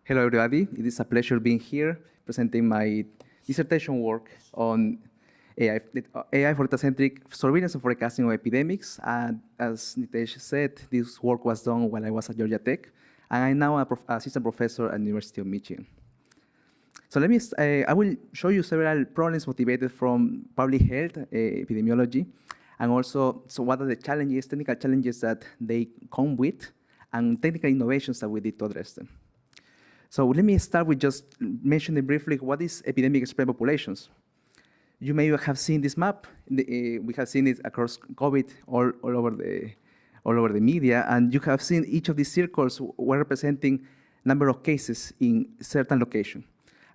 Hello, everybody. It is a pleasure being here presenting my dissertation work on AI for data-centric surveillance and forecasting of epidemics. And as Nitesh said, this work was done while I was at Georgia Tech, and I'm now an assistant professor at the University of Michigan. So I will show you several problems motivated from public health epidemiology, and also what are the challenges, technical challenges that they come with, and technical innovations that we did to address them. So let me start with just mentioning briefly what is epidemic spread populations. You may have seen this map. We have seen it across COVID all over the media, and you have seen each of these circles were representing number of cases in certain location.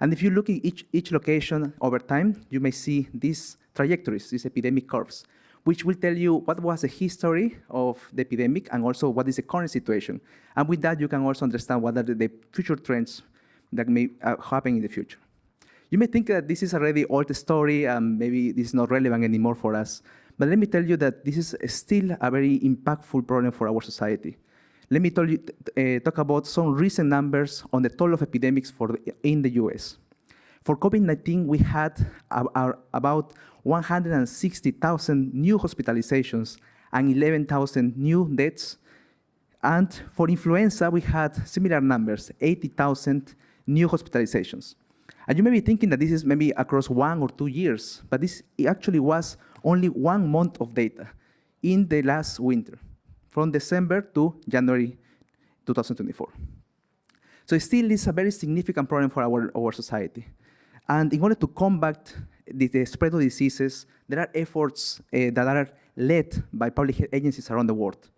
And if you look at each location over time, you may see these trajectories, these epidemic curves, which will tell you what was the history of the epidemic and also what is the current situation. And with that, you can also understand what are the future trends that may happen in the future. You may think that this is already old story and maybe this is not relevant anymore for us. But let me tell you that this is still a very impactful problem for our society. Let me talk about some recent numbers on the toll of epidemics in the US. For COVID-19, we had about 160,000 new hospitalizations and 11,000 new deaths. And for influenza, we had similar numbers, 80,000 new hospitalizations. And you may be thinking that this is maybe across 1 or 2 years, but this actually was only 1 month of data in the last winter, from December to January 2024. So it still is a very significant problem for our society. And in order to combat the spread of diseases, there are efforts that are led by public health agencies around the world.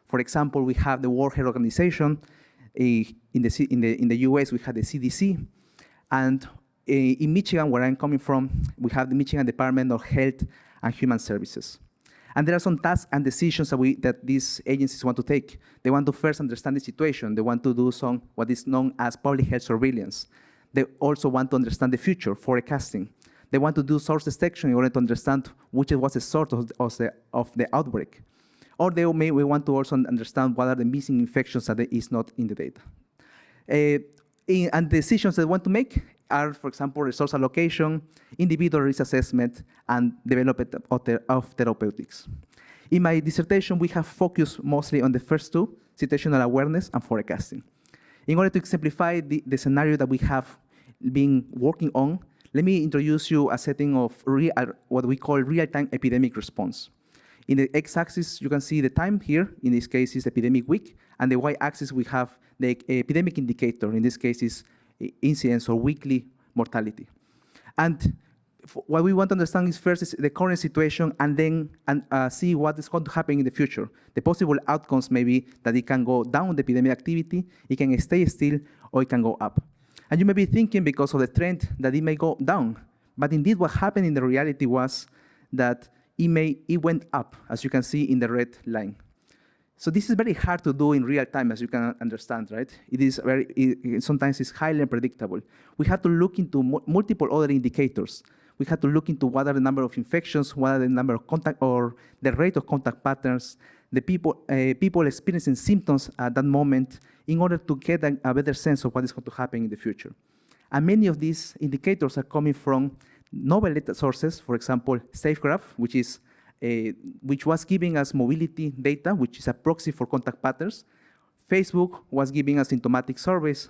For example, we have the World Health Organization. In the US, we have the CDC. And in Michigan, where I'm coming from, we have the Michigan Department of Health and Human Services. And there are some tasks and decisions that these agencies want to take. They want to first understand the situation. They want to do what is known as public health surveillance. They also want to understand the future, forecasting. They want to do source detection in order to understand which was the source of the outbreak. Or they may want to also understand what are the missing infections that is not in the data. And the decisions they want to make are, for example, resource allocation, individual risk assessment, and development of therapeutics. In my dissertation, we have focused mostly on the first two, situational awareness and forecasting. In order to exemplify the scenario that we have been working on, let me introduce you a setting of what we call real-time epidemic response. In the x-axis, you can see the time here. In this case, is epidemic week. And the y-axis, we have the epidemic indicator. In this case, is incidence or weekly mortality. And what we want to understand is first is the current situation, and then see what is going to happen in the future. The possible outcomes may be that it can go down the epidemic activity, it can stay still, or it can go up. And you may be thinking because of the trend that it may go down. But indeed, what happened in the reality was that it went up, as you can see in the red line. So this is very hard to do in real time, as you can understand, right? Sometimes it's highly unpredictable. We have to look into multiple other indicators. We have to look into what are the number of infections, what are the number of contact or the rate of contact patterns, the people experiencing symptoms at that moment, in order to get a better sense of what is going to happen in the future. And many of these indicators are coming from novel data sources. For example, SafeGraph, which was giving us mobility data, which is a proxy for contact patterns. Facebook was giving us symptomatic surveys.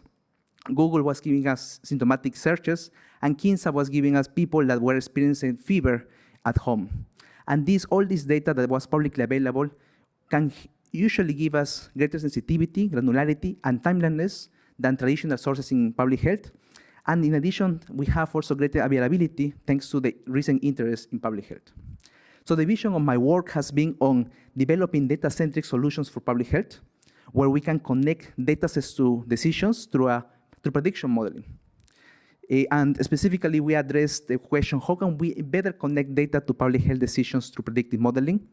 Google was giving us symptomatic searches. And Kinsa was giving us people that were experiencing fever at home. And all this data that was publicly available can usually give us greater sensitivity, granularity, and timeliness than traditional sources in public health. And in addition, we have also greater availability thanks to the recent interest in public health. So the vision of my work has been on developing data-centric solutions for public health, where we can connect data sets to decisions through prediction modeling. And specifically, we address the question, how can we better connect data to public health decisions through predictive modeling?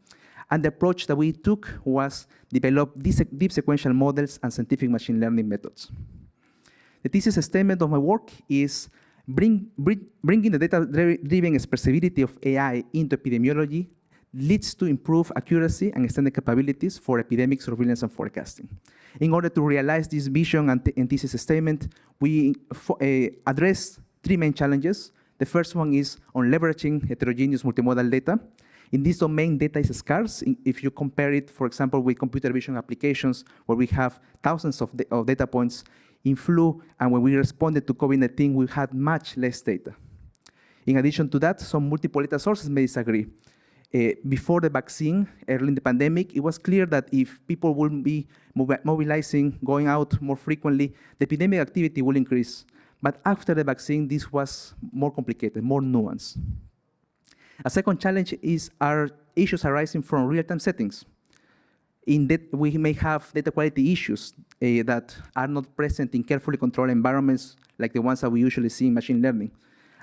And the approach that we took was develop deep sequential models and scientific machine learning methods. The thesis statement of my work is bringing the data-driven expressibility of AI into epidemiology leads to improved accuracy and extended capabilities for epidemic surveillance and forecasting. In order to realize this vision and thesis statement, we address three main challenges. The first one is on leveraging heterogeneous multimodal data. In this domain, data is scarce. If you compare it, for example, with computer vision applications, where we have thousands of data points in flu, and when we responded to COVID-19, we had much less data. In addition to that, some multiple data sources may disagree. Before the vaccine, early in the pandemic, it was clear that if people will be mobilizing, going out more frequently, the epidemic activity will increase. But after the vaccine, this was more complicated, more nuanced. A second challenge are issues arising from real-time settings. In that, we may have data quality issues that are not present in carefully controlled environments like the ones that we usually see in machine learning.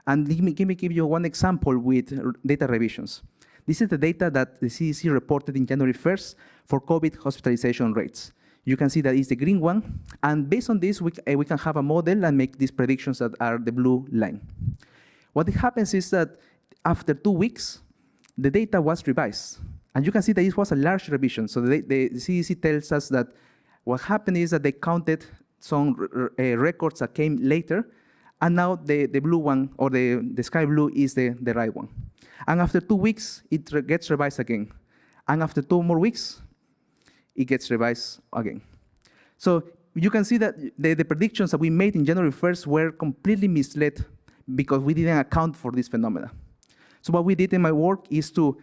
And let me give you one example with data revisions. This is the data that the CDC reported in January 1st for COVID hospitalization rates. You can see that it's the green one. And based on this, we can have a model and make these predictions that are the blue line. What happens is that after 2 weeks, the data was revised. And you can see that this was a large revision. So the CDC tells us that what happened is that they counted some records that came later, and now the blue one, or the sky blue, is the right one. And after 2 weeks, it gets revised again. And after 2 more weeks, it gets revised again. So you can see that the predictions that we made in January 1st were completely misled because we didn't account for this phenomena. So what we did in my work is to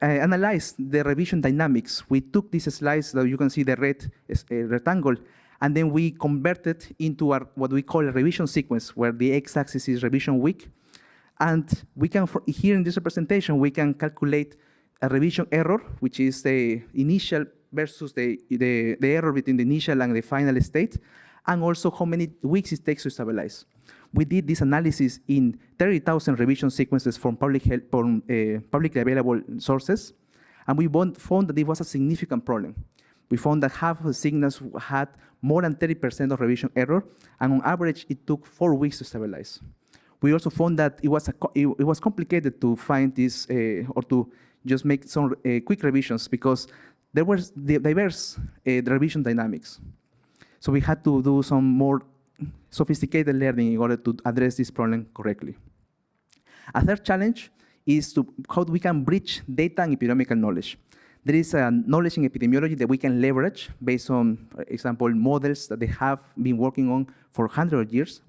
analyze the revision dynamics. We took these slides that you can see the red rectangle, and then we converted into what we call a revision sequence, where the x-axis is revision week. And we can, here in this representation, we can calculate a revision error, which is the initial versus the error between the initial and the final state, and also how many weeks it takes to stabilize. We did this analysis in 30,000 revision sequences from publicly available sources, and we found that it was a significant problem. We found that half of the signals had more than 30% of revision error, and on average, it took 4 weeks to stabilize. We also found that it was complicated to find this or to just make some quick revisions because there were diverse revision dynamics. So we had to do some more sophisticated learning in order to address this problem correctly. A third challenge is how we can bridge data and epidemiological knowledge. There is a knowledge in epidemiology that we can leverage based on, for example, models that they have been working on for 100 years,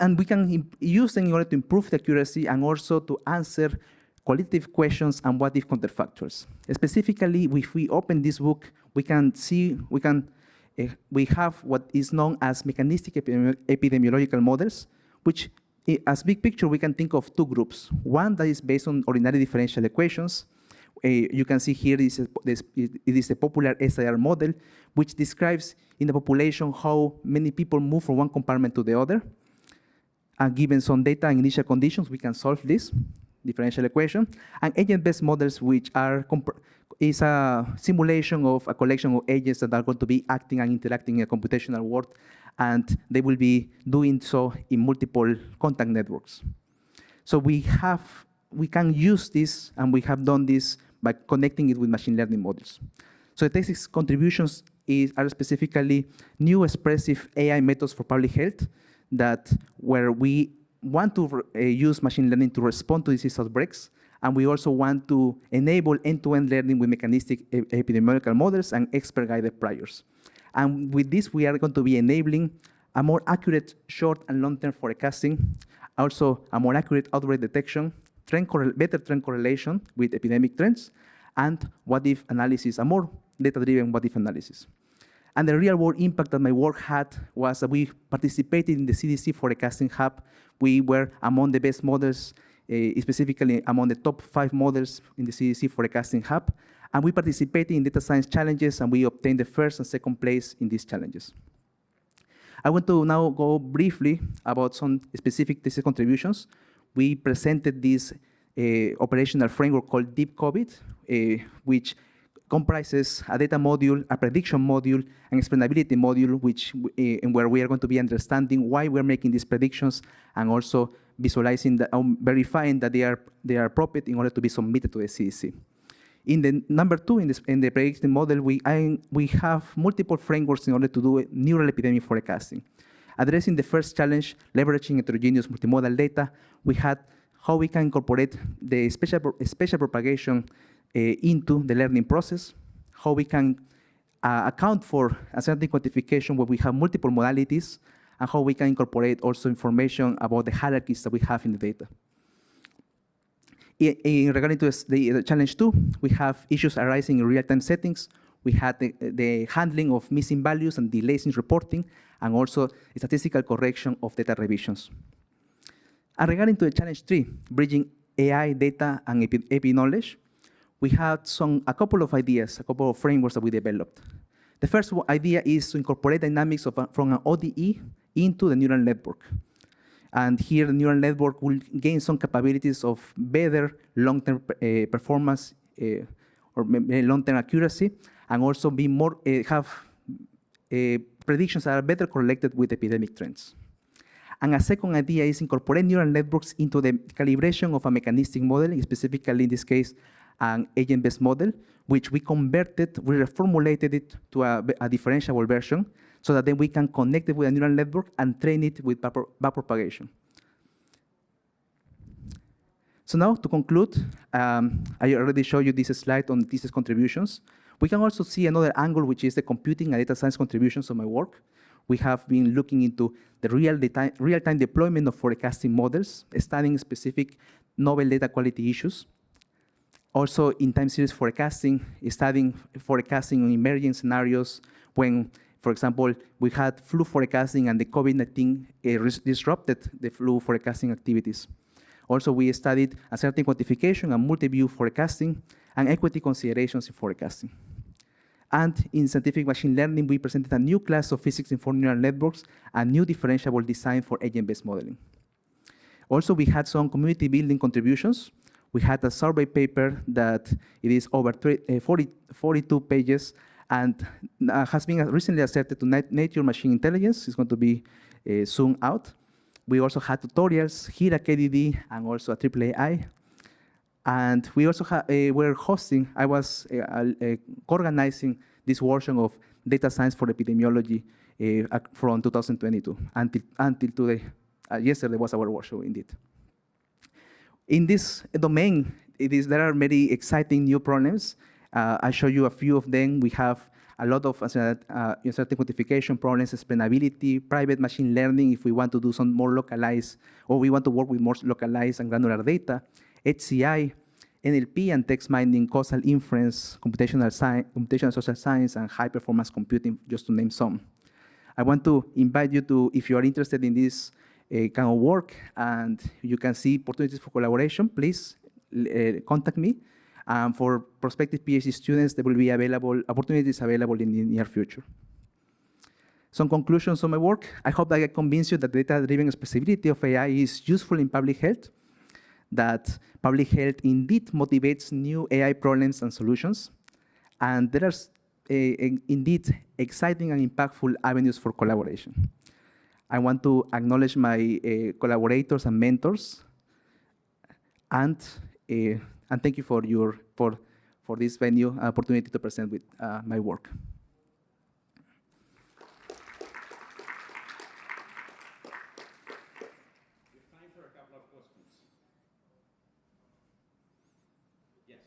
and we can use them in order to improve the accuracy and also to answer qualitative questions and what-if counterfactuals. Specifically, if we open this book, we can see, we have what is known as mechanistic epidemiological models, which as big picture, we can think of 2 groups. One that is based on ordinary differential equations. You can see here it is a popular SIR model, which describes in the population how many people move from one compartment to the other. And given some data and initial conditions, we can solve this differential equation. And agent-based models, which is a simulation of a collection of agents that are going to be acting and interacting in a computational world, and they will be doing so in multiple contact networks. So we can use this, and we have done this by connecting it with machine learning models. So the thesis contributions are specifically new expressive AI methods for public health, where we want to use machine learning to respond to disease outbreaks, and we also want to enable end-to-end learning with mechanistic epidemiological models and expert-guided priors. And with this, we are going to be enabling a more accurate short and long-term forecasting, also a more accurate outbreak detection, better trend correlation with epidemic trends, and what-if analysis, a more data-driven what-if analysis. And the real-world impact that my work had was that we participated in the CDC Forecasting Hub. We were among the best models, specifically among the top 5 models in the CDC Forecasting Hub. And we participated in data science challenges, and we obtained the first and second place in these challenges. I want to now go briefly about some specific thesis contributions. We presented this operational framework called Deep COVID, which comprises a data module, a prediction module, an explainability module, in where we are going to be understanding why we're making these predictions and also visualizing, verifying that they are appropriate in order to be submitted to the CDC. In the number two, in the predictive model, we have multiple frameworks in order to do neural epidemic forecasting. Addressing the first challenge, leveraging heterogeneous multimodal data, we had how we can incorporate the spatial propagation into the learning process, how we can account for a certain quantification where we have multiple modalities, and how we can incorporate also information about the hierarchies that we have in the data. Regarding to the challenge two, we have issues arising in real-time settings. We had the handling of missing values and delays in reporting, and also statistical correction of data revisions. And regarding to the challenge three, bridging AI, data, and epi knowledge, we had a couple of ideas, a couple of frameworks that we developed. The first idea is to incorporate dynamics from an ODE into the neural network. And here, the neural network will gain some capabilities of better long-term performance or long-term accuracy, and also be more have predictions that are better correlated with epidemic trends. And a second idea is incorporate neural networks into the calibration of a mechanistic model, specifically in this case, an agent-based model, which we converted, we reformulated it to a differentiable version, so that then we can connect it with a neural network and train it with backpropagation. So now, to conclude, I already showed you this slide on thesis contributions. We can also see another angle, which is the computing and data science contributions of my work. We have been looking into the real-time deployment of forecasting models, studying specific novel data quality issues. Also, in time series forecasting, studying forecasting on emerging scenarios when, for example, we had flu forecasting and the COVID-19 disrupted the flu forecasting activities. Also, we studied uncertainty quantification and multi-view forecasting and equity considerations in forecasting. And in scientific machine learning, we presented a new class of physics-informed neural networks and new differentiable design for agent-based modeling. Also, we had some community building contributions. We had a survey paper that it is over 42 pages and has been recently accepted to Nature Machine Intelligence. It's going to be soon out. We also had tutorials here at KDD and also at AAAI. And we also were hosting, I was organizing this version of data science for epidemiology from 2022 until today. Yesterday was our workshop, indeed. In this domain, there are many exciting new problems. I show you a few of them. We have a lot of uncertainty quantification problems, explainability, private machine learning if we want to do some more localized, or we want to work with more localized and granular data, HCI, NLP and text mining, causal inference, computational social science, and high-performance computing, just to name some. I want to invite you to, if you are interested in this kind of work and you can see opportunities for collaboration, please contact me. For prospective PhD students, there will be opportunities available in the near future. Some conclusions on my work. I hope that I convince you that data-driven expressibility of AI is useful in public health, that public health indeed motivates new AI problems and solutions, and there are indeed exciting and impactful avenues for collaboration. I want to acknowledge my collaborators and mentors, and thank you for this venue opportunity to present with my work. Time for a couple of questions. Yes.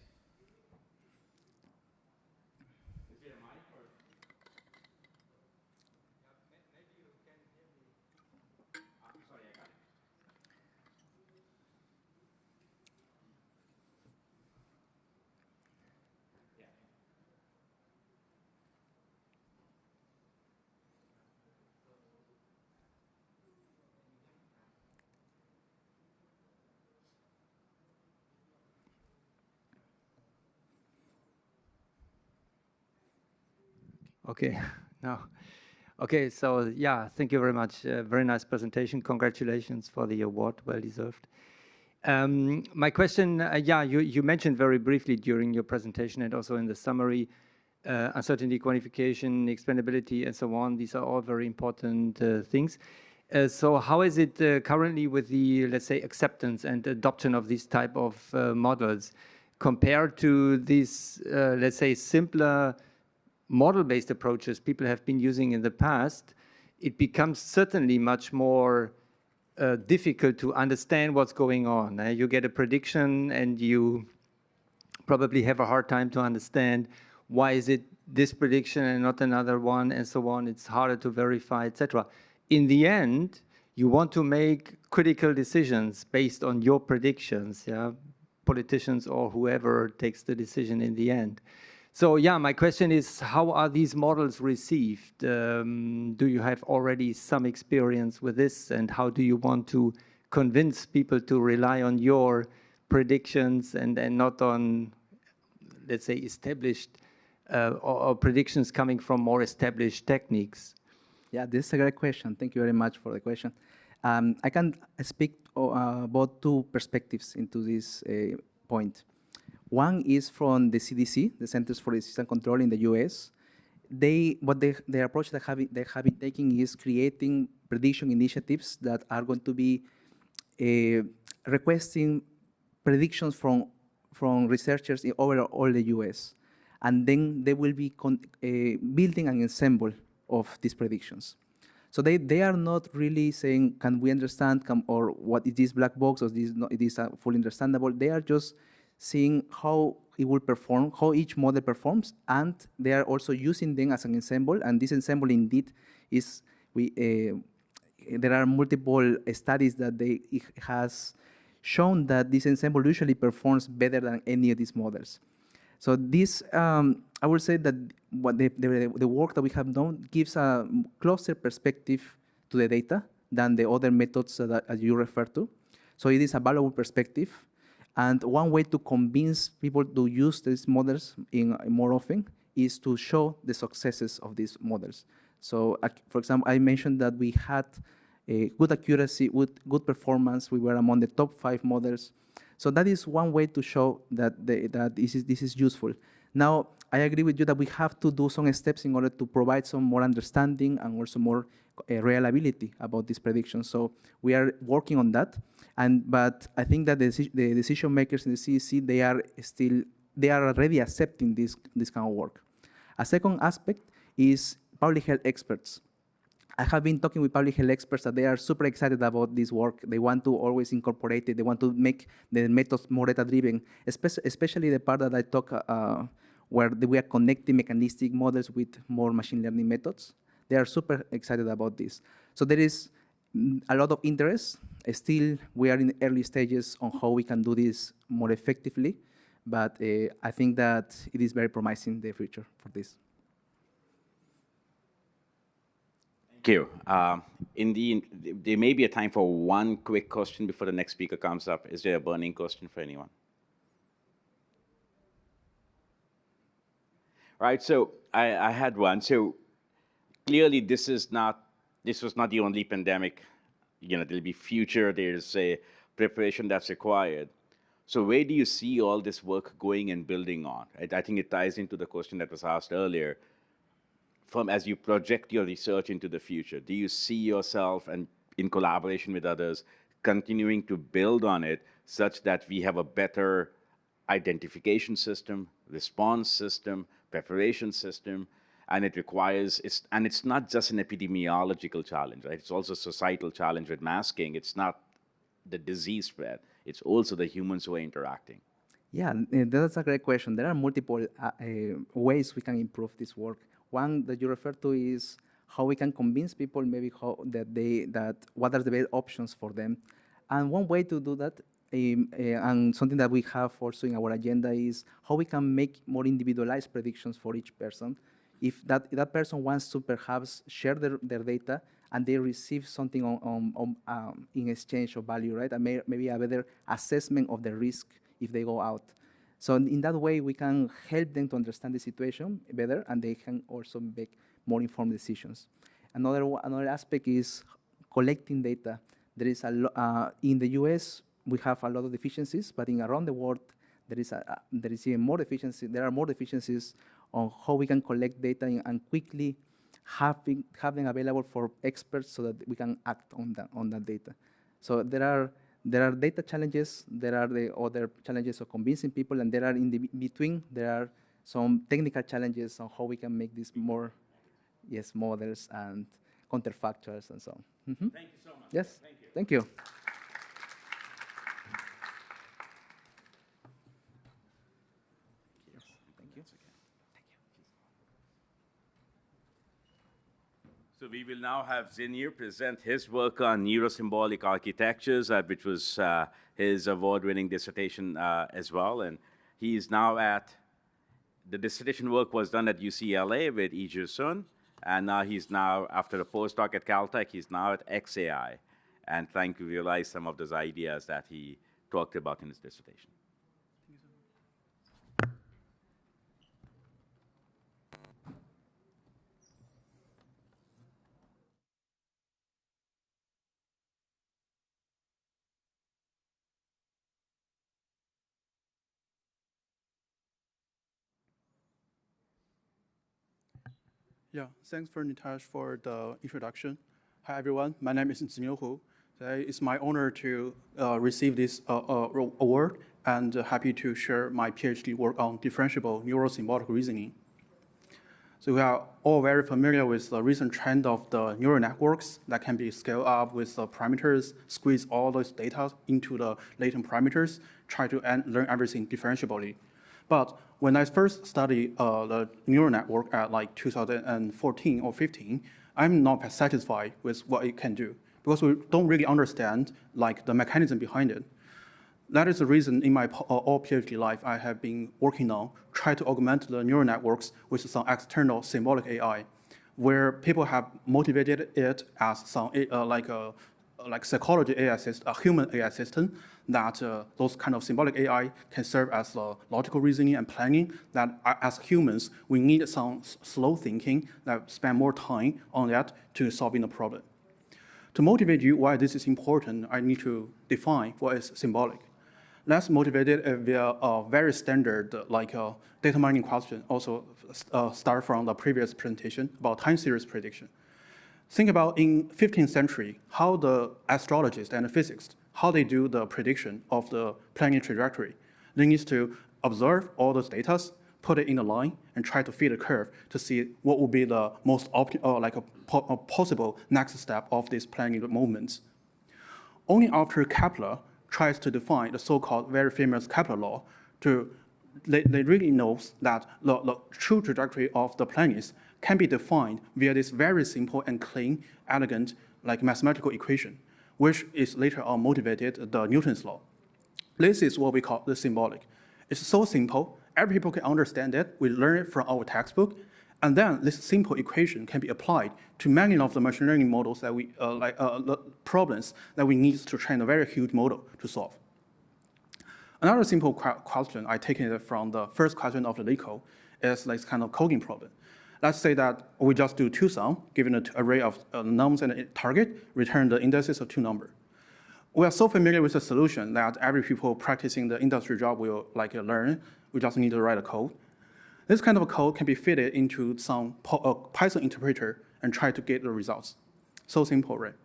Is there a mic or? Maybe you can hear me. Sorry, I got it. Yeah. Okay, no. Okay, so yeah, thank you very much. Very nice presentation. Congratulations for the award, well deserved. My question, yeah, you mentioned very briefly during your presentation and also in the summary, uncertainty quantification, explainability, and so on. These are all very important things. So how is it currently with the, let's say, acceptance and adoption of these type of models compared to these, let's say, simpler model-based approaches people have been using in the past? It becomes certainly much more difficult to understand what's going on. You get a prediction and you probably have a hard time to understand why is it this prediction and not another one, and so on. It's harder to verify, etc. In the end, you want to make critical decisions based on your predictions, yeah? Politicians or whoever takes the decision in the end. So yeah, my question is, how are these models received? Do you have already some experience with this, and how do you want to convince people to rely on your predictions and not on, let's say, established or predictions coming from more established techniques? Yeah, this is a great question. Thank you very much for the question. I can speak about two perspectives into this point. One is from the CDC, the Centers for Disease and Control in the US. Their approach they have been taking is creating prediction initiatives that are going to be requesting predictions from researchers over all the US. And then they will be building an ensemble of these predictions. So they are not really saying, can we understand, or what is this black box, or it is fully understandable. They are just seeing how it will perform, how each model performs, and they are also using them as an ensemble. And this ensemble indeed is, there are multiple studies that it has shown that this ensemble usually performs better than any of these models. So this, I would say that what the work that we have done gives a closer perspective to the data than the other methods that you refer to. So it is a valuable perspective. And one way to convince people to use these models more often is to show the successes of these models. So, for example, I mentioned that we had good accuracy, good performance. We were among the top 5 models. So that is one way to show that this is useful. Now, I agree with you that we have to do some steps in order to provide some more understanding and also more reliability about these predictions. So we are working on that. But I think that the decision makers in the CDC, they are already accepting this kind of work. A second aspect is public health experts. I have been talking with public health experts that they are super excited about this work. They want to always incorporate it. They want to make the methods more data-driven, especially the part that I talk where we are connecting mechanistic models with more machine learning methods. They are super excited about this. So there is a lot of interest. Still, we are in the early stages on how we can do this more effectively, but I think that it is very promising, the future for this. Thank you. There may be a time for one quick question before the next speaker comes up. Is there a burning question for anyone? Right, so I had one. So clearly this was not the only pandemic. There'll be future, there's a preparation that's required. So where do you see all this work going and building on? Right? I think it ties into the question that was asked earlier. As you project your research into the future, do you see yourself, and in collaboration with others, continuing to build on it such that we have a better identification system, response system, preparation system, and it's not just an epidemiological challenge, right? It's also a societal challenge with masking. It's not the disease spread. It's also the humans who are interacting. Yeah, that's a great question. There are multiple ways we can improve this work. One that you refer to is how we can convince people maybe what are the best options for them. And one way to do that, and something that we have also in our agenda, is how we can make more individualized predictions for each person. If that person wants to perhaps share their data and they receive something in exchange of value, right? And maybe a better assessment of the risk if they go out. So in that way, we can help them to understand the situation better, and they can also make more informed decisions. Another aspect is collecting data. There is in the US, we have a lot of deficiencies, but around the world, there is even more deficiency. There are more deficiencies on how we can collect data and quickly have them available for experts so that we can act on that data. So there are data challenges, there are the other challenges of convincing people, and there are in the between, there are some technical challenges on how we can make this more, yes, models and counterfactuals and so on. Mm-hmm. Thank you so much. Yes, Thank you. thank you. So we will now have Zinir present his work on neurosymbolic architectures, which was his award-winning dissertation as well. And he is now the dissertation work was done at UCLA with Iju Sun, and now after a postdoc at Caltech, he's now at XAI, and trying to realize some of those ideas that he talked about in his dissertation. Yeah, thanks for Nitesh for the introduction. Hi, everyone. My name is Zinir Hu. Today it's my honor to receive this award and happy to share my PhD work on differentiable neurosymbolic reasoning. So we are all very familiar with the recent trend of the neural networks that can be scaled up with the parameters, squeeze all those data into the latent parameters, try to learn everything differentiably. But when I first studied the neural network at like 2014 or 15, I'm not satisfied with what it can do because we don't really understand like the mechanism behind it. That is the reason in my all PhD life I have been working on try to augment the neural networks with some external symbolic AI, where people have motivated it as some like psychology AI system, a human AI system, that those kind of symbolic AI can serve as logical reasoning and planning, that as humans, we need some slow thinking that spend more time on that to solving the problem. To motivate you why this is important, I need to define what is symbolic. Let's motivate it via a very standard data mining question, also start from the previous presentation about time series prediction. Think about in 15th century, how the astrologists and the physicists, how they do the prediction of the planetary trajectory. They need to observe all those data, put it in a line, and try to fit a curve to see what would be the most possible next step of this planetary movements. Only after Kepler tries to define the so-called very famous Kepler law, they really know that the true trajectory of the planets can be defined via this very simple and clean, elegant, like mathematical equation, which is later on motivated the Newton's law. This is what we call the symbolic. It's so simple, every people can understand it. We learn it from our textbook, and then this simple equation can be applied to many of the machine learning models that we the problems that we need to train a very huge model to solve. Another simple question I taken it from the first question of the LeetCode is like kind of coding problem. Let's say that we just do two sum, given an array of nums and a target, return the indices of two numbers. We are so familiar with the solution that every people practicing the industry job will learn. We just need to write a code. This kind of a code can be fitted into some Python interpreter and try to get the results. So simple, right?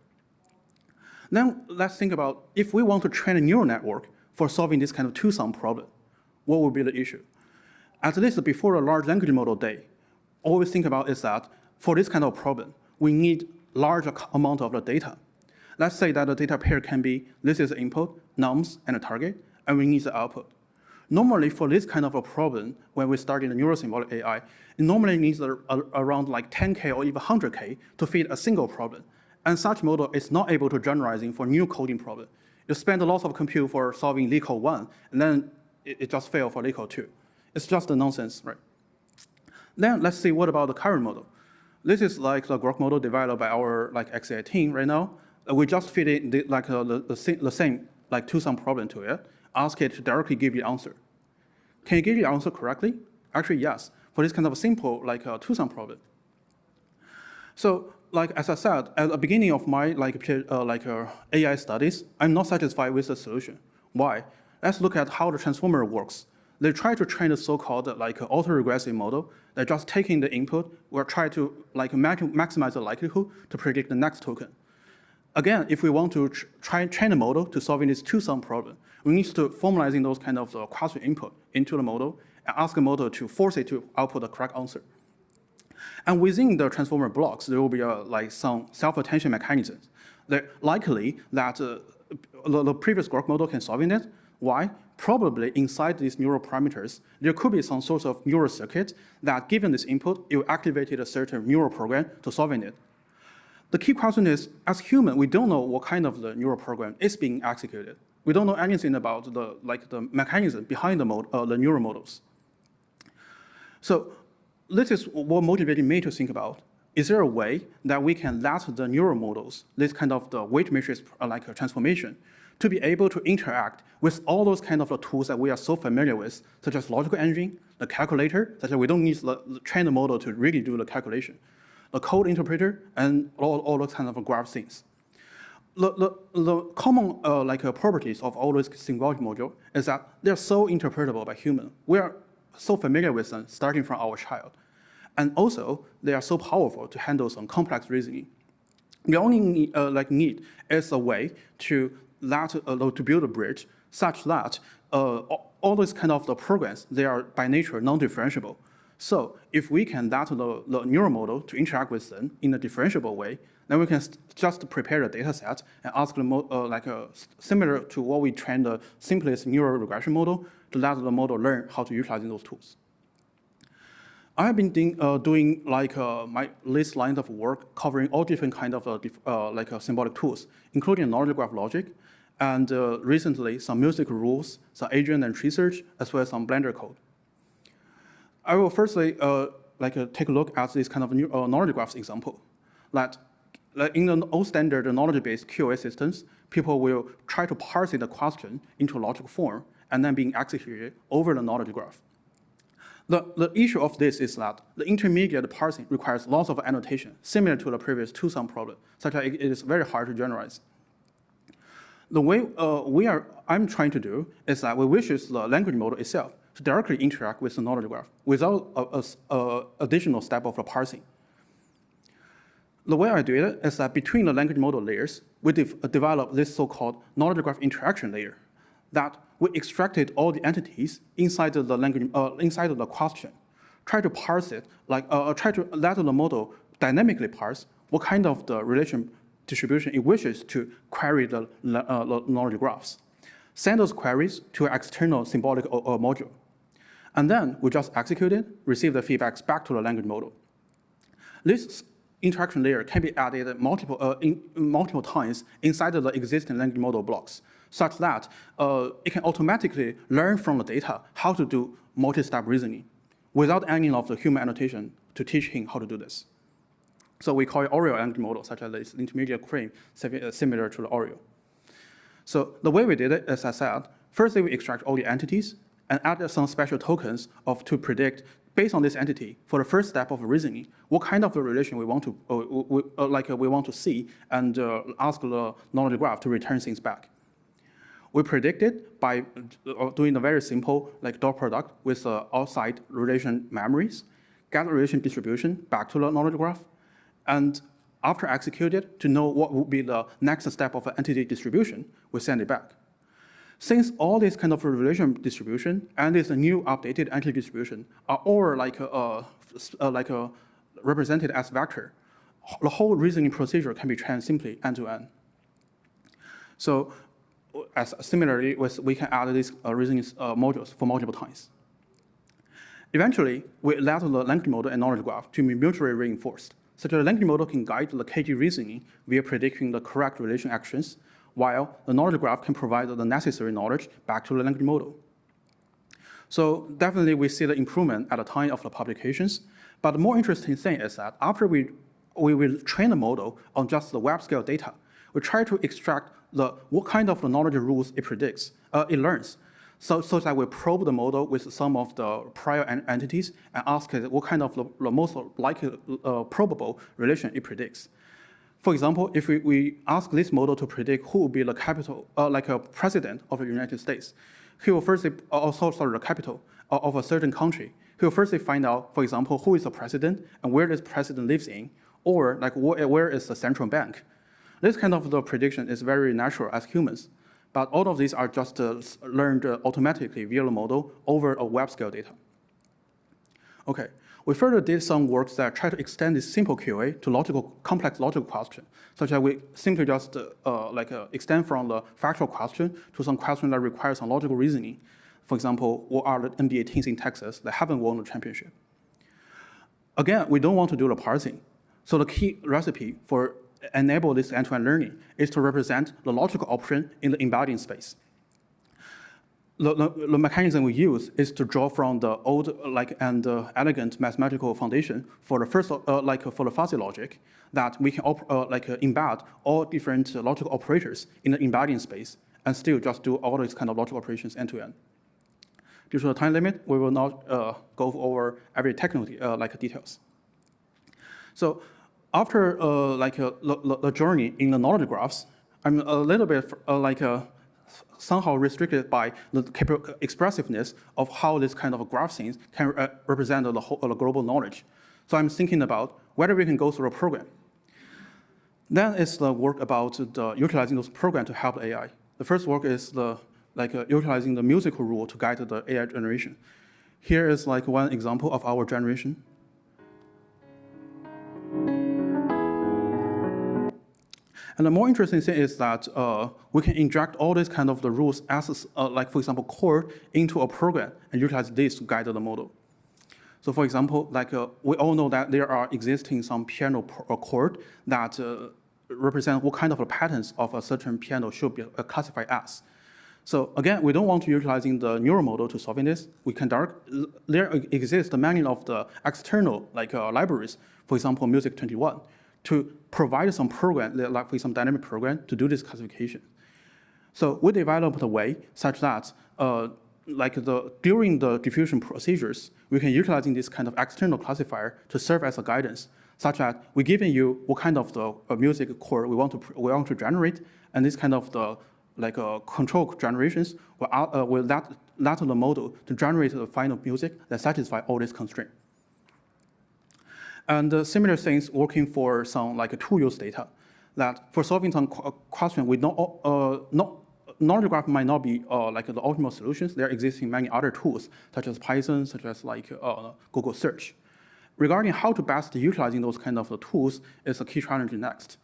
Then let's think about if we want to train a neural network for solving this kind of two-sum problem, what would be the issue? At least before a large language model day, all we think about is that for this kind of problem, we need large amount of the data. Let's say that the data pair can be, this is the input, nums, and a target, and we need the output. Normally, for this kind of a problem, when we start in the neurosymbolic AI, it normally needs around like 10K or even 100K to fit a single problem. And such model is not able to generalizing for new coding problem. You spend a lot of compute for solving LeetCode 1, and then it just failed for LeetCode 2. It's just a nonsense, right? Then let's see what about the current model. This is like the growth model developed by our XAI team right now. We just fit in the same two-sum problem to it, ask it to directly give you the answer. Can you give you the answer correctly? Actually, yes, for this kind of a simple two-sum problem. So like as I said at the beginning of my AI studies, I'm not satisfied with the solution. Why? Let's look at how the transformer works. They try to train the so-called autoregressive model. They're just taking the input, will try to maximize the likelihood to predict the next token. Again, if we want to train the model to solving this two-sum problem, we need to formalizing those kind of question input into the model and ask the model to force it to output the correct answer. And within the transformer blocks, there will be some self-attention mechanisms. They're likely that the previous grok model can solve it. Why? Probably inside these neural parameters, there could be some sort of neural circuit that, given this input, it will activate a certain neural program to solving it. The key question is, as human, we don't know what kind of the neural program is being executed. We don't know anything about the mechanism behind the neural models. So this is what motivated me to think about. Is there a way that we can let the neural models, this kind of the weight matrix transformation, to be able to interact with all those kind of tools that we are so familiar with, such as logical engine, the calculator, such that we don't need to train the model to really do the calculation, the code interpreter, and all those kind of graph things. The common properties of all those symbolic modules is that they're so interpretable by human. We are so familiar with them starting from our child. And also, they are so powerful to handle some complex reasoning. The only need is a way to build a bridge such that all those kind of the programs, they are by nature non-differentiable. So if we can let the neural model to interact with them in a differentiable way, then we can just prepare a data set and ask the similar to what we trained the simplest neural regression model to let the model learn how to utilize those tools. I have been doing my list line of work covering all different kind of symbolic tools, including knowledge graph logic, and recently some music rules, some agent and tree search, as well as some Blender code. I will firstly take a look at this kind of knowledge graphs example. In the old standard knowledge-based QA systems, people will try to parse the question into logical form and then being executed over the knowledge graph. The issue of this is that the intermediate parsing requires lots of annotation, similar to the previous two-sum problem, such that it is very hard to generalize. The way I'm trying to do is that we wish the language model itself to directly interact with the knowledge graph without an additional step of the parsing. The way I do it is that between the language model layers, we develop this so-called knowledge graph interaction layer that we extracted all the entities inside of the language, inside of the question, try to parse it, try to let the model dynamically parse what kind of the relation distribution it wishes to query the knowledge graphs. Send those queries to an external symbolic module. And then we just execute it, receive the feedbacks back to the language model. This interaction layer can be added multiple times inside of the existing language model blocks, such that it can automatically learn from the data how to do multi-step reasoning without any of the human annotation to teach him how to do this. So we call it Oreo language model, such as this intermediate frame similar to the Oreo. So the way we did it, as I said, firstly we extract all the entities and add some special tokens to predict, based on this entity, for the first step of reasoning, what kind of a relation we want to see, and ask the knowledge graph to return things back. We predict it by doing a very simple dot product with outside relation memories, get the relation distribution back to the knowledge graph, and after executed, to know what would be the next step of an entity distribution, we send it back. Since all this kind of relation distribution and this new updated entity distribution are all represented as vector, the whole reasoning procedure can be trained simply end-to-end. So similarly, we can add these reasoning modules for multiple times. Eventually, we let the language model and knowledge graph to be mutually reinforced, so that the language model can guide the KD reasoning via predicting the correct relation actions, while the knowledge graph can provide the necessary knowledge back to the language model. So definitely we see the improvement at the time of the publications, but the more interesting thing is that after we will train the model on just the web scale data, we try to extract what kind of the knowledge rules it predicts, it learns, so that we probe the model with some of the prior entities and ask it what kind of the most likely probable relation it predicts. For example, if we ask this model to predict who will be the capital, like a president of the United States, he will firstly, the capital of a certain country. He will firstly find out, for example, who is the president and where this president lives in, or like where is the central bank. This kind of the prediction is very natural as humans, but all of these are just learned automatically via the model over a web scale data. Okay. We further did some works that try to extend this simple QA to complex logical questions, such as we simply just extend from the factual question to some question that requires some logical reasoning. For example, what are the NBA teams in Texas that haven't won the championship? Again, we don't want to do the parsing. So the key recipe for enable this end-to-end learning is to represent the logical option in the embedding space. The mechanism we use is to draw from the old and elegant mathematical foundation for the first for the fuzzy logic that we can embed all different logical operators in the embedding space and still just do all these kind of logical operations end to end. Due to the time limit, we will not go over every technical details. So after the journey in the knowledge graphs, I'm a little bit somehow restricted by the expressiveness of how this kind of graph scenes can represent the whole global knowledge. So I'm thinking about whether we can go through a program. Then it's the work about utilizing those programs to help AI. The first work is utilizing the musical rule to guide the AI generation. Here is one example of our generation. And the more interesting thing is that we can inject all these kind of the rules as, for example, code into a program and utilize this to guide the model. So for example, we all know that there are existing some piano chord that represent what kind of the patterns of a certain piano should be classified as. So again, we don't want to utilizing the neural model to solving this. We can there exist many of the external libraries, for example, Music21, to provide some program, for some dynamic program, to do this classification. So we developed a way such that during the diffusion procedures, we can utilizing this kind of external classifier to serve as a guidance, such that we're giving you what kind of the music core we want to generate, and this kind of the control generations will let the model to generate the final music that satisfy all these constraints. And similar things working for some tool-use data, that for solving some question with knowledge graph might not be the optimal solutions. There are existing many other tools, such as Python, such as Google Search. Regarding how to best utilizing those kind of tools is a key challenge next.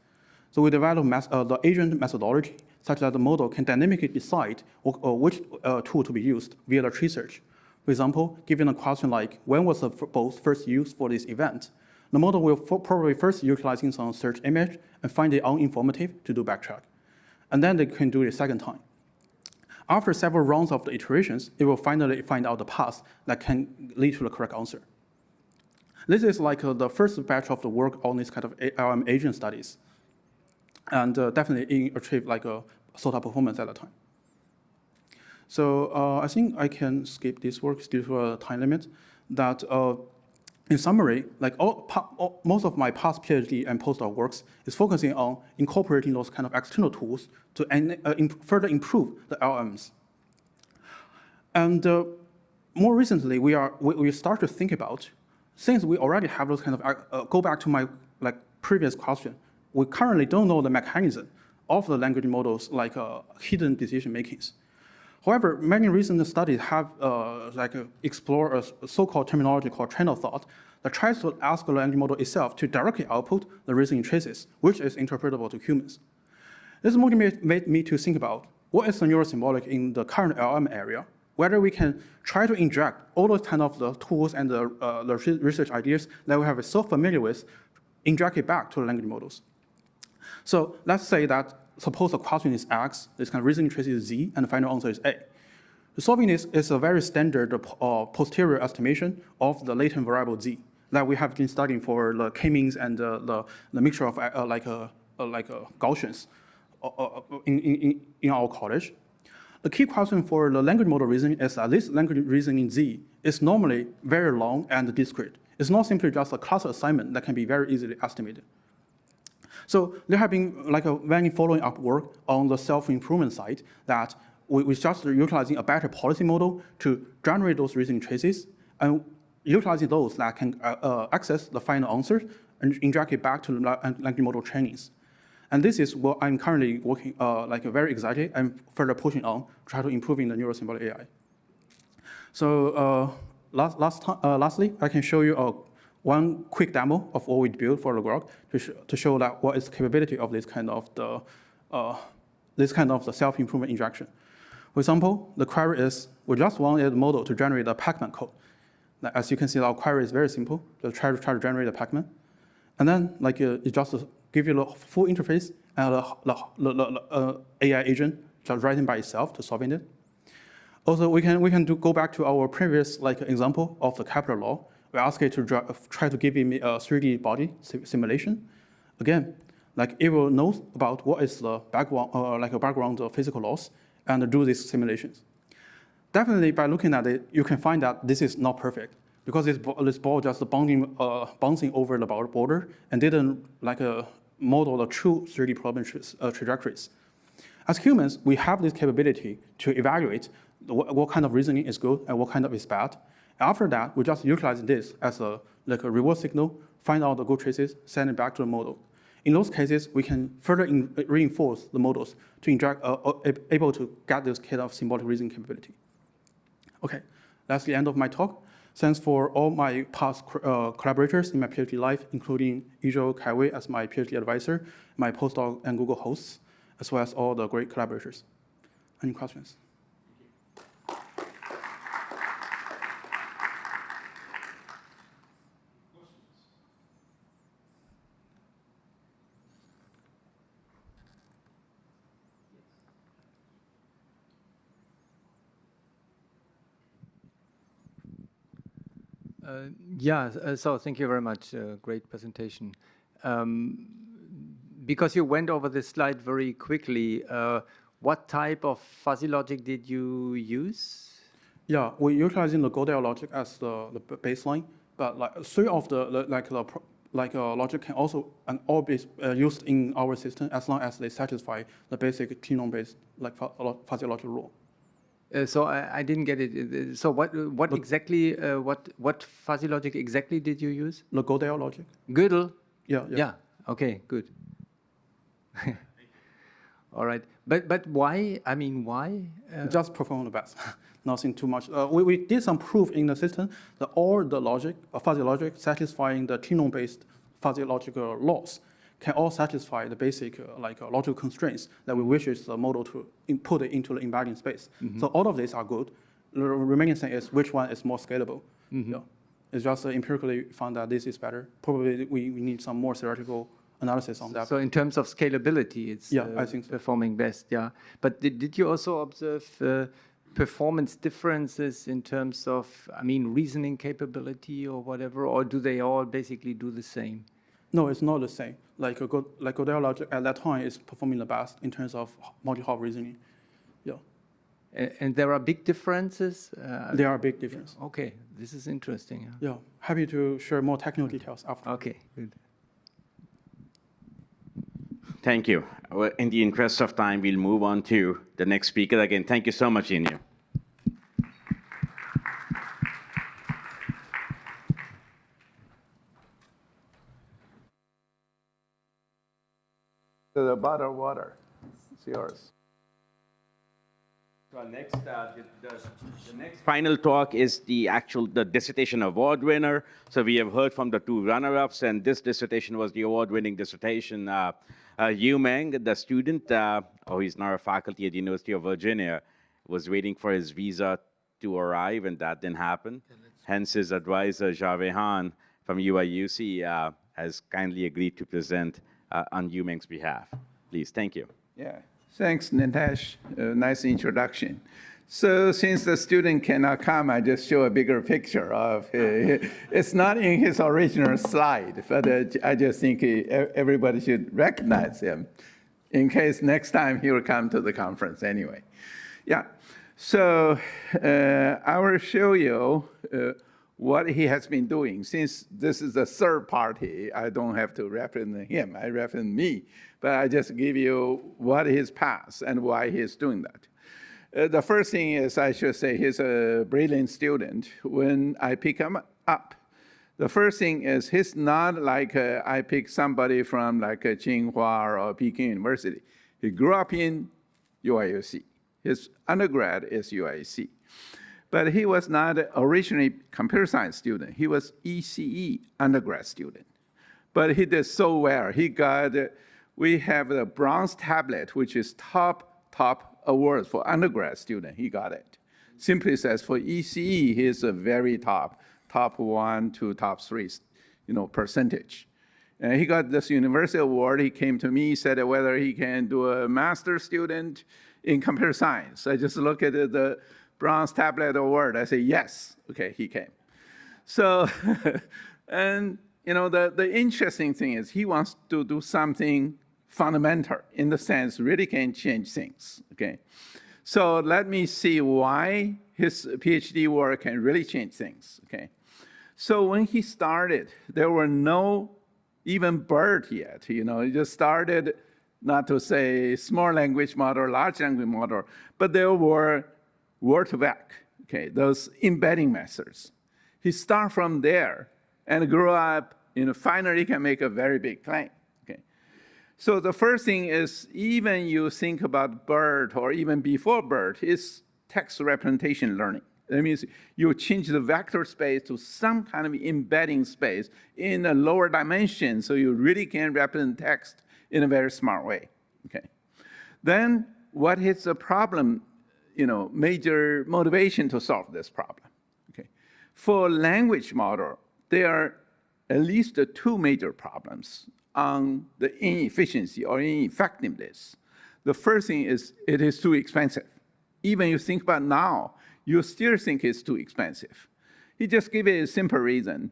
So we develop the agent methodology, such that the model can dynamically decide which tool to be used via the tree search. For example, given a question like, when was the ball first used for this event? The model will probably first utilizing some search image and find it uninformative to do backtrack. And then they can do it a second time. After several rounds of the iterations, it will finally find out the path that can lead to the correct answer. This is the first batch of the work on this kind of LM agent studies. And definitely achieve a sort of performance at the time. So I think I can skip this work due to a time limit. That in summary, most of my past PhD and postdoc works is focusing on incorporating those kind of external tools to further improve the LMs. And more recently, we start to think about, since we already have those kind of, go back to my previous question, we currently don't know the mechanism of the language models hidden decision makings. However, many recent studies have explored a so-called terminology called train of thought that tries to ask the language model itself to directly output the reasoning traces, which is interpretable to humans. This motivated me to think about what is the neurosymbolic in the current LM area, whether we can try to inject all those kind of the tools and the research ideas that we have so familiar with, inject it back to the language models. So let's say that suppose the question is X, this kind of reasoning trace is Z, and the final answer is A. Solving this is a very standard posterior estimation of the latent variable Z that we have been studying for the k-means and the mixture of Gaussians in our college. The key question for the language model reasoning is that this language reasoning Z is normally very long and discrete. It's not simply just a class assignment that can be very easily estimated. So there have been like many following up work on the self-improvement side that we just utilizing a better policy model to generate those reasoning traces and utilizing those that can access the final answers and inject it back to language model trainings. And this is what I'm currently working, very excited and further pushing on, try to improving the neural symbolic AI. So lastly, I can show you one quick demo of what we built for the Grok to show that what is the capability of this kind of the self-improvement injection. For example, the query is, we just wanted the model to generate a Pacman code. As you can see, our query is very simple. Just try to generate a Pacman. And then it just give you the full interface and the AI agent just writing by itself to solving it. Also, we can go back to our previous example of the Kepler law. We ask it to try to give me a 3D body simulation. Again, it will know about what is the background of physical laws and do these simulations. Definitely, by looking at it, you can find that this is not perfect because this ball just bouncing over the border and didn't model the true 3D problem trajectories. As humans, we have this capability to evaluate what kind of reasoning is good and what kind of is bad. After that, we just utilize this as a reward signal, find out the good traces, send it back to the model. In those cases, we can further reinforce the models to inject, able to get this kind of symbolic reasoning capability. Okay, that's the end of my talk. Thanks for all my past collaborators in my PhD life, including Izhou Kaiwei as my PhD advisor, my postdoc and Google hosts, as well as all the great collaborators. Any questions? So thank you very much. Great presentation. Because you went over this slide very quickly, what type of fuzzy logic did you use? Yeah, we're utilizing the Godel logic as the baseline, but three of the logic can also all be used in our system as long as they satisfy the basic genome-based fuzzy logic rule. So I didn't get it. So what exactly, what fuzzy logic exactly did you use? The Godel logic. Gödel? Yeah. Okay, good. All right, but why? I mean, why? Just perform the best. Nothing too much. We did some proof in the system that all the logic, fuzzy logic, satisfying the genome-based fuzzy logical laws can all satisfy the basic logical constraints that we wish the model to input it into the embedding space. So all of these are good. The remaining thing is which one is more scalable. Yeah. It's just empirically found that this is better. Probably we need some more theoretical analysis on that. So in terms of scalability, it's I think so. Performing best, yeah. But did you also observe performance differences in terms of, reasoning capability or whatever, or do they all basically do the same? No, it's not the same. Godel logic at that time is performing the best in terms of multi-hop reasoning. Yeah. And there are big differences? There are big differences. Yeah. Okay, this is interesting. Yeah, happy to share more technical details after. Okay, good. Thank you. Well, in the interest of time, we'll move on to the next speaker. Again, thank you so much, Inyo. The bottled water. It's yours. So next, the next final talk is the dissertation award winner. So we have heard from the two runner-ups, and this dissertation was the award-winning dissertation. Yu Meng, the student, he's now a faculty at the University of Virginia, was waiting for his visa to arrive, and that didn't happen. Hence, his advisor, Jave Han from UIUC, has kindly agreed to present on Yu Meng's behalf. Please, thank you. Yeah, thanks, Nitesh. Nice introduction. So since the student cannot come, I just show a bigger picture of it's not in his original slide, but I just think everybody should recognize him in case next time he will come to the conference anyway. Yeah, so I will show you what he has been doing. Since this is a third party, I don't have to represent him, I represent me. But I just give you what his past and why he's doing that. The first thing is, I should say, he's a brilliant student. When I pick him up, the first thing is he's not like I pick somebody from like Tsinghua or Peking University. He grew up in UIUC. His undergrad is UIC. But he was not originally computer science student. He was ECE undergrad student. But he did so well. He got, we have the bronze tablet, which is top award for undergrad student. He got it. Simply says for ECE, he's a very top 1 to top 3, percentage. And he got this university award. He came to me, said whether he can do a master's student in computer science. I just look at the bronze tablet award. I say, yes. Okay, he came. So, and the interesting thing is he wants to do something fundamental in the sense really can change things, okay? So let me see why his PhD work can really change things, okay? So when he started, there were no even BERT yet, He just started, not to say small language model, large language model, but there were word-to-vec, okay, those embedding methods. He started from there and grew up, finally can make a very big claim, okay? So the first thing is, even you think about BERT or even before BERT, is text representation learning. That means you change the vector space to some kind of embedding space in a lower dimension, so you really can represent text in a very smart way, okay? Then what is the problem, major motivation to solve this problem, okay? For language model, there are at least 2 major problems on the inefficiency or ineffectiveness. The first thing is it is too expensive. Even you think about now, you still think it's too expensive. He just gave it a simple reason.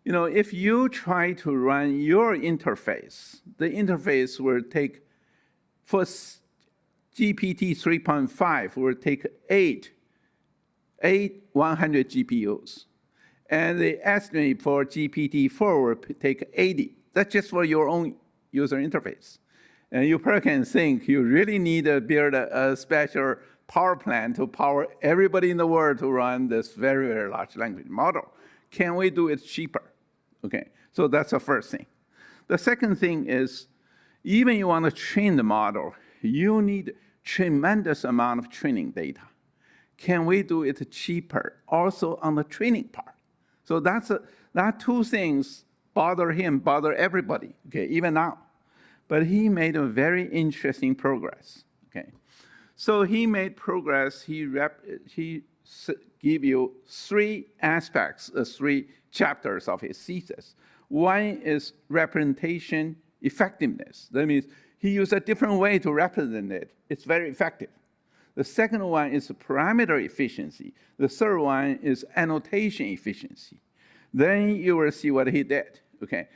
If you try to run your interface, the interface will take, for GPT 3.5, will take 8 100 GPUs. And the estimate for GPT-4 will take 80. That's just for your own user interface. And you probably can think you really need to build a special power plant to power everybody in the world to run this very, very large language model. Can we do it cheaper? Okay, so that's the first thing. The second thing is, even you want to train the model, you need tremendous amount of training data. Can we do it cheaper also on the training part? So that 2 things bother him, bother everybody, okay, even now. But he made a very interesting progress, okay. So he made progress, he gave you 3 aspects, 3 chapters of his thesis. One is representation effectiveness. That means he used a different way to represent it. It's very effective. The second one is parameter efficiency. The third one is annotation efficiency. Then you will see what he did, okay?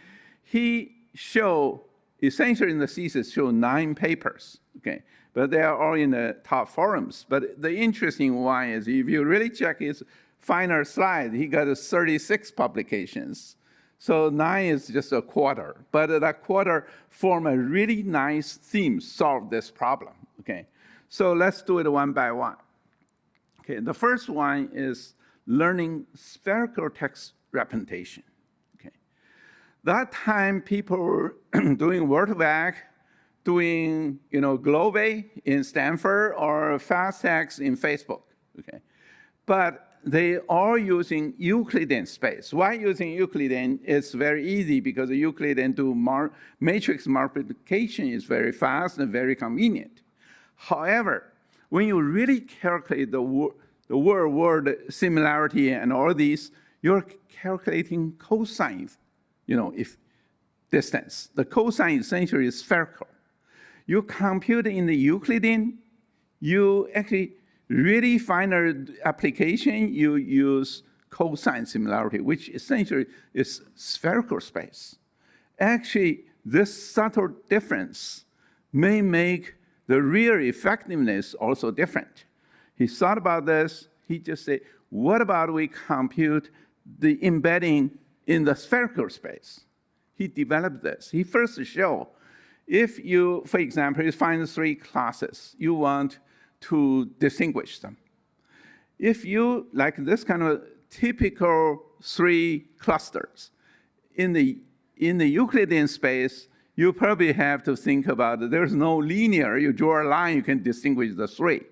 He showed, essentially in the thesis, showed 9 papers, okay? But they are all in the top forums. But the interesting one is, if you really check his final slide, he got 36 publications. So 9 is just a quarter. But that quarter form a really nice theme, solve this problem, okay? So let's do it one by one. Okay, the first one is learning spherical text representation. Okay, that time people were doing word-to-vec, doing Glove in Stanford or FastText in Facebook. Okay, but they are using Euclidean space. Why using Euclidean? It's very easy because Euclidean do matrix multiplication is very fast and very convenient. However, when you really calculate the word similarity and all these, you're calculating cosine, if distance. The cosine essentially is spherical. You compute in the Euclidean, you actually really find an application, you use cosine similarity, which essentially is spherical space. Actually, this subtle difference may make the real effectiveness also different. He thought about this. He just said, what about we compute the embedding in the spherical space. He developed this. He first showed if you, for example, you find 3 classes, you want to distinguish them. If you, like this kind of typical 3 clusters, in the Euclidean space, you probably have to think about it. There's no linear. You draw a line, you can distinguish the 3.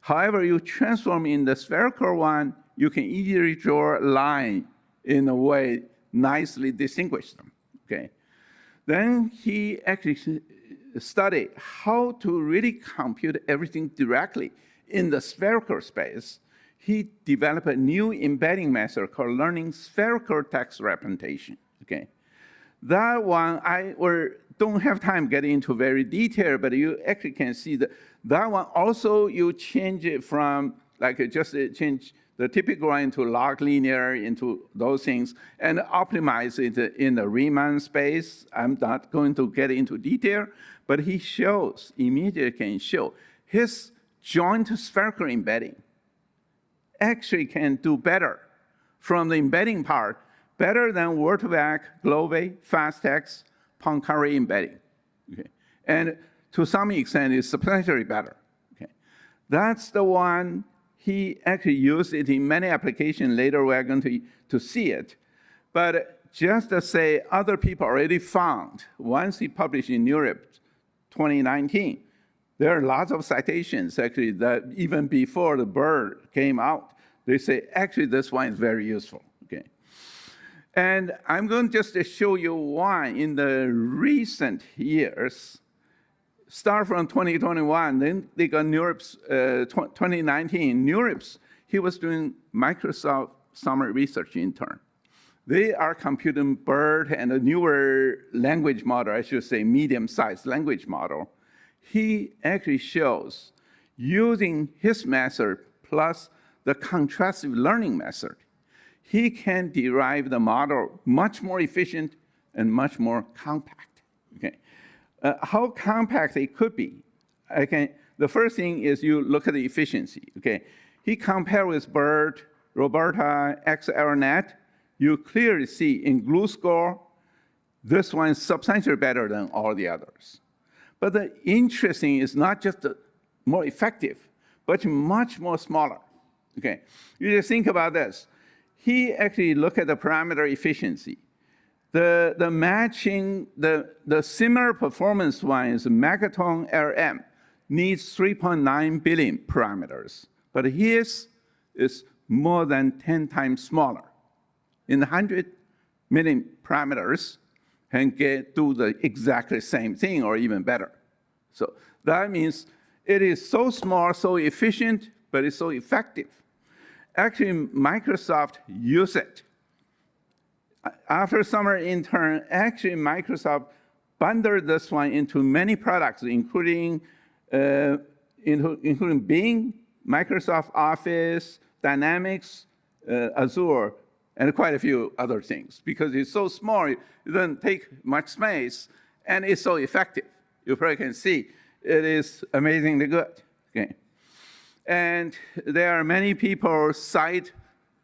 However, you transform in the spherical one, you can easily draw a line in a way nicely distinguish them. Okay. Then he actually studied how to really compute everything directly in the spherical space. He developed a new embedding method called learning spherical text representation. Okay. That one, don't have time getting into very detail, but you actually can see that one also you change it from like just change the typical one into log linear, into those things, and optimize it in the Riemann space. I'm not going to get into detail, but he shows, immediately can show, his joint spherical embedding actually can do better from the embedding part, better than word-to-back, GloVe, FastText, Poincaré embedding. Okay. And to some extent, it's substantially better. Okay. That's the one. He actually used it in many applications. Later, we're going to see it. But just to say, other people already found, once he published in Europe, 2019, there are lots of citations, actually, that even before the bird came out, they say, actually, this one is very useful. Okay. And I'm going just to show you one in the recent years. Start from 2021, then they got NeurIPS 2019. NeurIPS, he was doing Microsoft summer research intern. They are computing BERT and a newer language model, I should say medium-sized language model. He actually shows using his method plus the contrastive learning method, he can derive the model much more efficient and much more compact. Okay. How compact it could be. The first thing is you look at the efficiency. Okay, he compared with BERT, Roberta, XLNet. You clearly see in glue score, this one is substantially better than all the others. But the interesting is not just more effective, but much more smaller. Okay, you just think about this. He actually looked at the parameter efficiency. The matching, the similar performance one is Megaton LM, needs 3.9 billion parameters, but his is more than 10 times smaller. In 100 million parameters, can do the exactly same thing or even better. So that means it is so small, so efficient, but it's so effective. Actually, Microsoft used it. After summer intern, actually Microsoft bundled this one into many products, including Bing, Microsoft Office, Dynamics, Azure, and quite a few other things. Because it's so small, it doesn't take much space, and it's so effective. You probably can see it is amazingly good. Okay. And there are many people cite,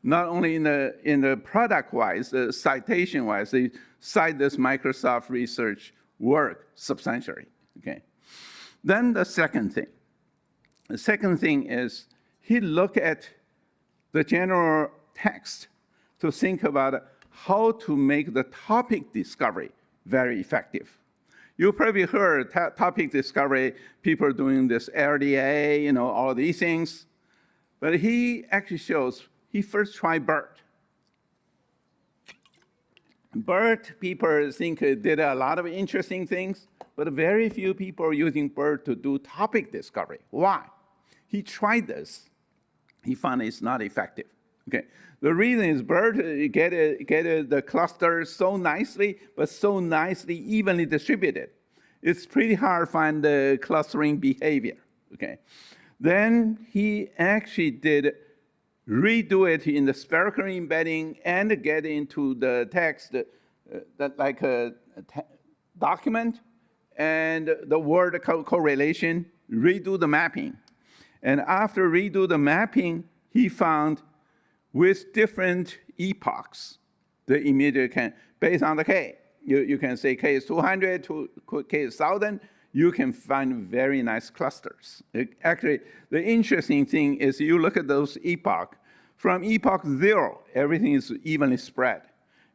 not only in the product-wise, the citation-wise, they cite this Microsoft research work substantially. Okay. Then the second thing. The second thing is he looked at the general text to think about how to make the topic discovery very effective. You probably heard topic discovery, people doing this RDA, all these things. But he actually shows, he first tried BERT. BERT, people think did a lot of interesting things, but very few people are using BERT to do topic discovery. Why? He tried this. He found it's not effective. Okay. The reason is BERT get the cluster so nicely, but so nicely evenly distributed. It's pretty hard to find the clustering behavior. Okay. Then he actually did redo it in the spherical embedding and get into the text, like a document and the word correlation, redo the mapping. And after redo the mapping, he found with different epochs, the immediate can, based on the K, you can say K is 200, K is 1,000, you can find very nice clusters. Actually, the interesting thing is you look at those epochs, from epoch 0, everything is evenly spread.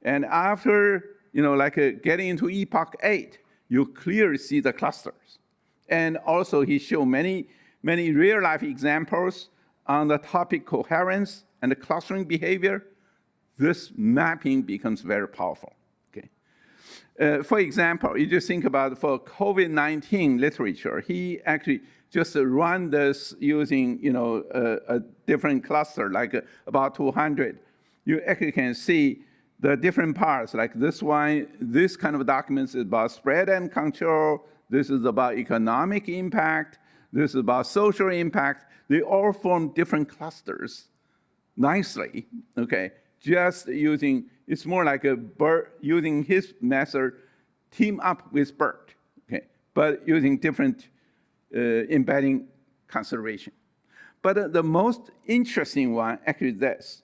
And after, getting into epoch 8, you clearly see the clusters. And also he showed many real-life examples on the topic coherence and the clustering behavior. This mapping becomes very powerful. Okay. For example, you just think about for COVID-19 literature, he actually just run this using a different cluster, like about 200. You actually can see the different parts, like this one, this kind of documents is about spread and control. This is about economic impact. This is about social impact. They all form different clusters nicely, okay? Just using, it's more like a BERT, using his method, team up with BERT, okay? But using different embedding consideration. But the most interesting one, actually this.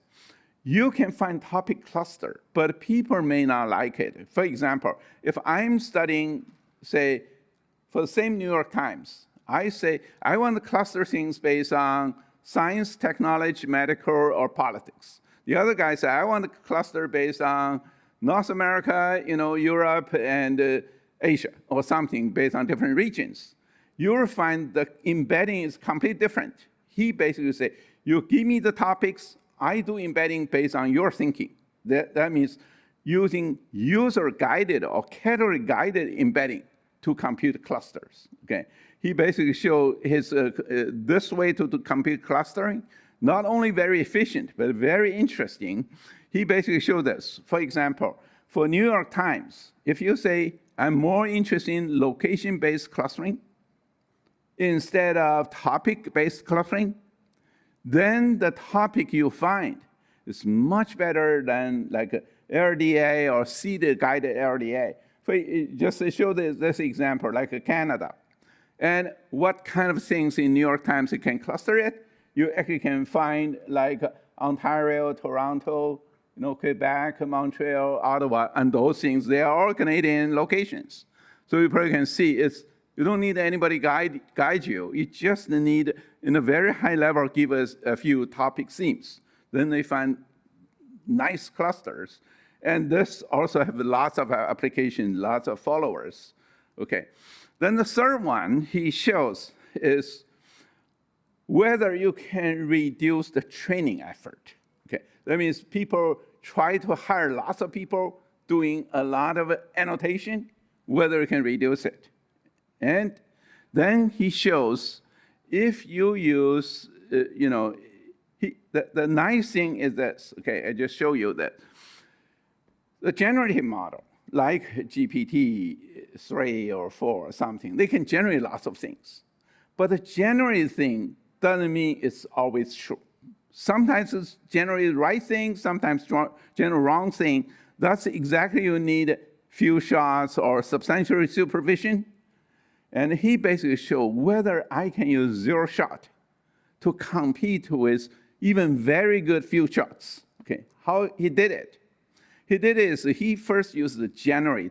You can find topic cluster, but people may not like it. For example, if I'm studying, say, for the same New York Times, I say, I want to cluster things based on science, technology, medical, or politics. The other guy say, I want to cluster based on North America, Europe, and Asia, or something based on different regions. You'll find the embedding is completely different. He basically say, you give me the topics, I do embedding based on your thinking. That means using user-guided or category-guided embedding to compute clusters, okay? He basically showed his, this way to compute clustering, not only very efficient, but very interesting. He basically showed this. For example, for New York Times, if you say, I'm more interested in location-based clustering instead of topic-based clustering, then the topic you find is much better than like LDA or seeded guided LDA. Just to show this example, like Canada. And what kind of things in New York Times you can cluster it? You actually can find like Ontario, Toronto, Quebec, Montreal, Ottawa, and those things, they are all Canadian locations. So you probably can see you don't need anybody guide you. You just need, in a very high level, give us a few topic themes. Then they find nice clusters. And this also have lots of applications, lots of followers. Okay. Then the third one he shows is whether you can reduce the training effort. Okay. That means people try to hire lots of people doing a lot of annotation, whether you can reduce it. And then he shows if you use, the nice thing is this. Okay, I just show you that. The generative model, like GPT-3 or 4 or something, they can generate lots of things. But the generated thing doesn't mean it's always true. Sometimes it's generate the right thing, sometimes generate wrong thing. That's exactly you need few shots or substantial supervision. And he basically showed whether I can use zero shot to compete with even very good few shots. Okay, how he did it? He did it is he first used the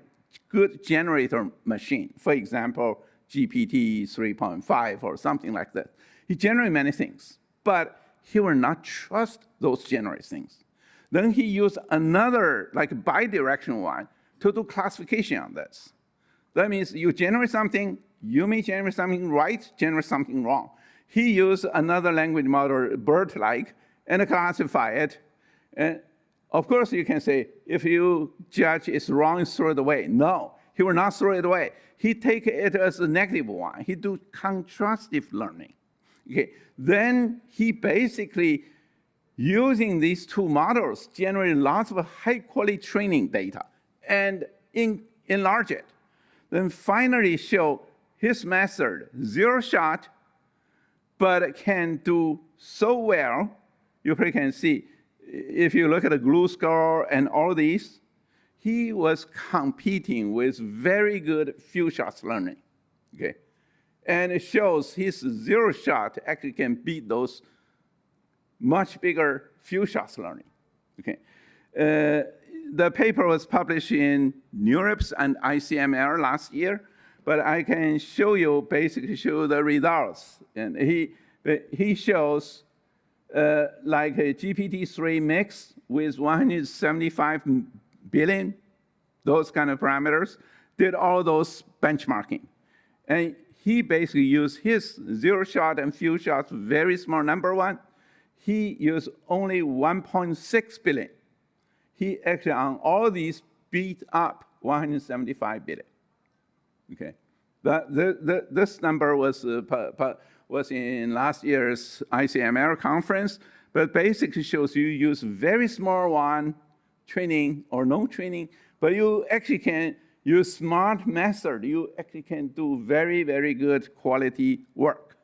good generator machine. For example, GPT 3.5 or something like that. He generated many things, but he will not trust those generated things. Then he used another, like bidirectional one, to do classification on this. That means you generate something, you may generate something right, generate something wrong. He used another language model, BERT-like, and classify it. And of course, you can say, if you judge it's wrong, throw it away. No, he will not throw it away. He take it as a negative one. He do contrastive learning. Okay. Then he basically, using these two models, generate lots of high-quality training data and enlarge it. Then finally show his method, zero shot, but can do so well. You probably can see, if you look at the glue score and all these, he was competing with very good few shots learning. Okay. And it shows his zero shot actually can beat those much bigger few shots learning. Okay. The paper was published in NeurIPS and ICML last year, but I can show you, basically show the results. And he shows like a GPT-3 mix with 175 billion, those kind of parameters, did all those benchmarking. And he basically used his 0 shot and few shots, very small number one. He used only 1.6 billion. He actually, on all these, beat up 175 billion. Okay, this number was in last year's ICML conference, but basically shows you use very small one training or no training, but you actually can use smart method. You actually can do very, very good quality work.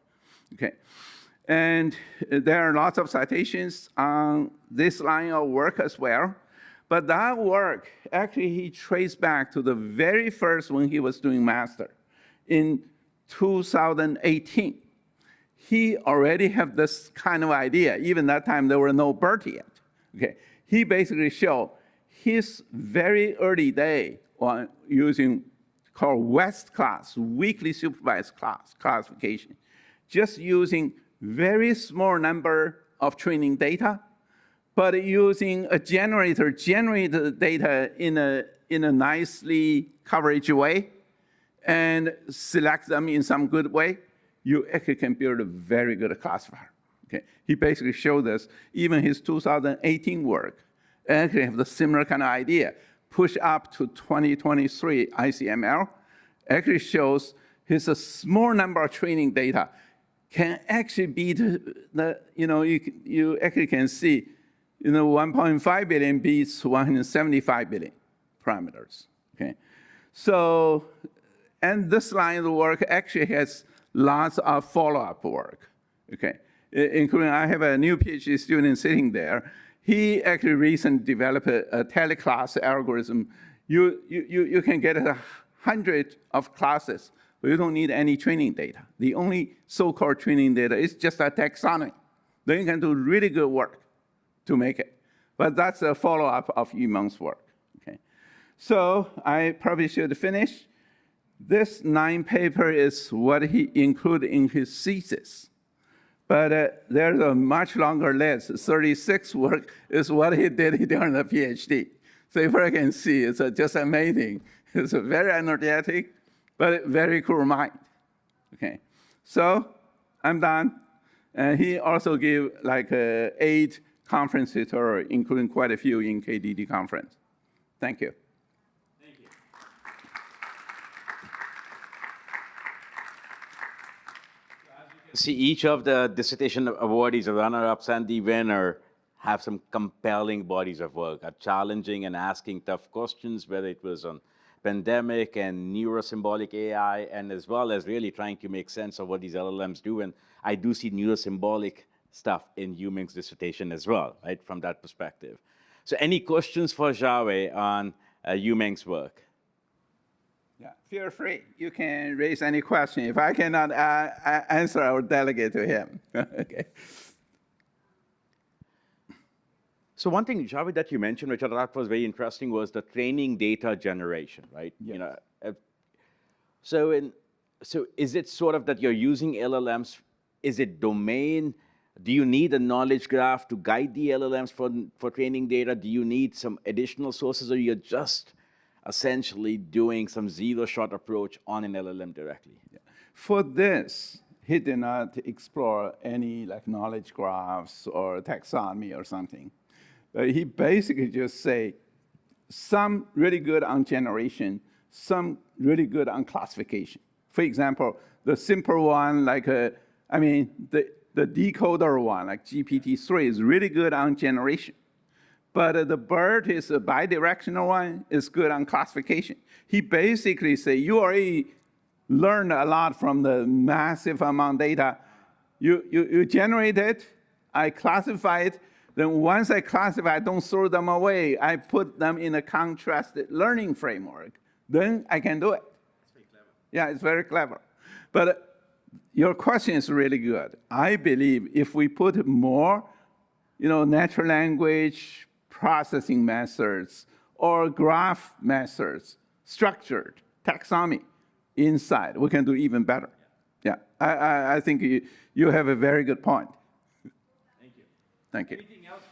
Okay, and there are lots of citations on this line of work as well. But that work, actually, he traced back to the very first when he was doing master in 2018. He already had this kind of idea. Even that time, there were no BERT yet. Okay, he basically showed his very early day on using called West class, weakly supervised class classification, just using very small number of training data, but using a generator, generate the data in a nicely coverage way and select them in some good way, you actually can build a very good classifier. Okay, he basically showed this, even his 2018 work, actually have the similar kind of idea. Push up to 2023 ICML, actually shows his small number of training data can actually beat the, you actually can see, 1.5 billion beats 175 billion parameters, okay? So, and this line of work actually has lots of follow-up work, okay? Including, I have a new PhD student sitting there. He actually recently developed a teleclass algorithm. You can get 100 of classes, but you don't need any training data. The only so-called training data is just a taxonomy. Then you can do really good work to make it. But that's a follow-up of Yimeng's work, okay? So I probably should finish. This 9 paper is what he included in his thesis. But there's a much longer list. 36 work is what he did during the PhD. So if I can see, it's just amazing. It's a very energetic, but very cool mind, okay? So I'm done. And he also gave like 8 conference tutorial, including quite a few in KDD conference. Thank you. Thank you. See, each of the dissertation awardees, the runner-ups and the winner, have some compelling bodies of work, are challenging and asking tough questions, whether it was on pandemic and neurosymbolic AI, and as well as really trying to make sense of what these LLMs do. And I do see neurosymbolic stuff in Yimeng's dissertation as well, right, from that perspective. So any questions for Xiaowei on Yimeng's work? Yeah, feel free. You can raise any question. If I cannot answer, I will delegate to him. Okay. So one thing, Xiaowei, that you mentioned, which I thought was very interesting, was the training data generation, right? Yes. So is it sort of that you're using LLMs? Is it domain? Do you need a knowledge graph to guide the LLMs for training data? Do you need some additional sources, or you're just essentially doing some zero-shot approach on an LLM directly? Yeah. For this, he did not explore any like knowledge graphs or taxonomy or something. But he basically just say some really good on generation, some really good on classification. For example, the simple one, like the decoder one, like GPT-3, is really good on generation. But the BERT is a bidirectional one, is good on classification. He basically say, you already learned a lot from the massive amount of data. You generate it, I classify it, then once I classify, I don't throw them away. I put them in a contrasted learning framework. Then I can do it. That's very clever. Yeah, it's very clever. But your question is really good. I believe if we put more, natural language, processing methods or graph methods, structured taxonomy inside, we can do even better. Yeah, I think you have a very good point. Thank you. Thank you. Anything else